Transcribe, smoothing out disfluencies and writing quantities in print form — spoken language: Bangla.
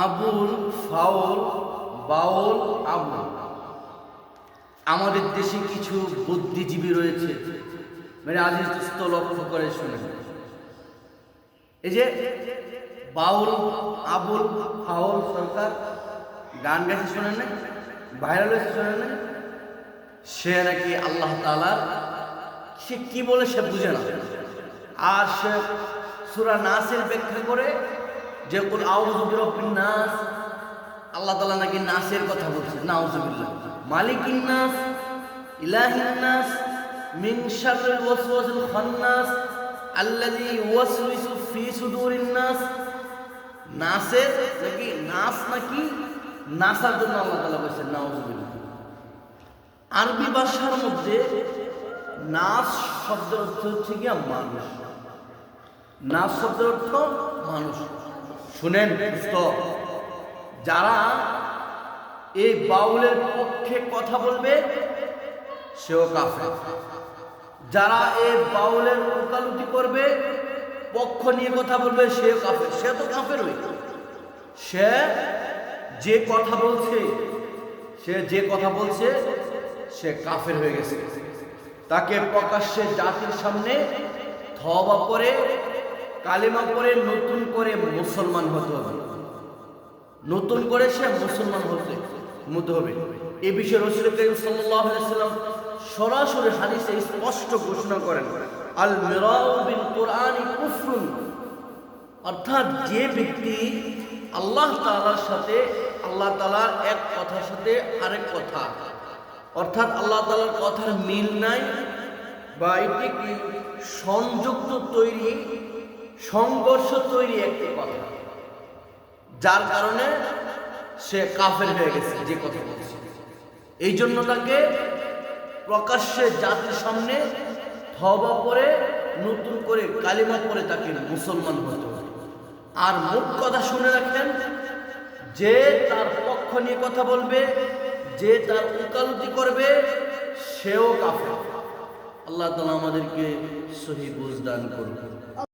আবুল ফাউল বাউল আবুল। আমাদের দেশে কিছু বুদ্ধিজীবী রয়েছে, মানে আজিজ দোস্ত লক্ষ্য করে শুনে, এই যে বাউল আবুল ফাউল সরকার গান গাইছে শোনেন না, ভাইরাল হয়েছে শোনেন না, সে নাকি আল্লাহ তাআলা, সে কি বলে সে বুঝে না, আর সে সূরা নাসের ব্যাখ্যা করে যে কুল আউযু বিরাব্বিন নাস, আল্লাহ তাআলা নাকি নাসের কথা বলছে, নাউযুবিল্লাহ, মালিকিন নাস, ইলাহিন নাস, মিন শাররিল ওয়াসওয়াসিল খান্নাস আল্লাযী ইউওয়াসওয়িসু ফি সুদুরিন নাস। নাসের নাকি নাস নাকি নাসার জন্য আল্লাহ তাআলা বলেছেন নাউযুবিল্লাহ। আরবি ভাষার মধ্যে নাস শব্দের অর্থ হচ্ছে কি মানুষ, নাস শব্দের অর্থ মানুষ। শুনেন দোস্ত, যারা এই বাউলের পক্ষে কথা বলবে সেও কাফের, যারা এই বাউলের ওকালতি করবে পক্ষ নিয়ে কথা বলবে সেও কাফের। সে তো কাফের হই, সে যে কথা বলছে সে কাফের হয়ে গেছে। তাকে প্রকাশ্যে জাতির সামনে তওবা করে কালেমা পড়ে নতুন করে মুসলমান হতে হবে, নতুন করে সে মুসলমান হতে হবে। এ বিষয়ে রাসূল করিম সাল্লাল্লাহু আলাইহি ওয়াসাল্লাম সরাসরি হাদিসে স্পষ্ট ঘোষণা করেন, আল মিরাউ বিল কুরআনি কুফরুন, অর্থাৎ যে ব্যক্তি আল্লাহ তাআলার সাথে, আল্লাহ তাআলার এক কথার সাথে আরেক কথা, অর্থাৎ আল্লাহ তাআলার কথার মিল নাই বা এটি কি সংযুক্ত তৈরি, সংঘর্ষ তৈরি একটি কথা, যার কারণে সে কাফের হয়ে গেছে যে কথা বলছে। এই জন্য তাকে প্রকাশ্যে জাতির সামনে তওবা করে নতুন করে কালিমা পড়ে তাকে মুসলমান হতে হবে। আর মুখ কথা শুনে রাখেন, যে তার পক্ষ নিয়ে কথা বলবে, যে তার ওকালতি করবে সেও কাফের। আল্লাহ তাআলা আমাদেরকে সহি বুঝ দান করুন।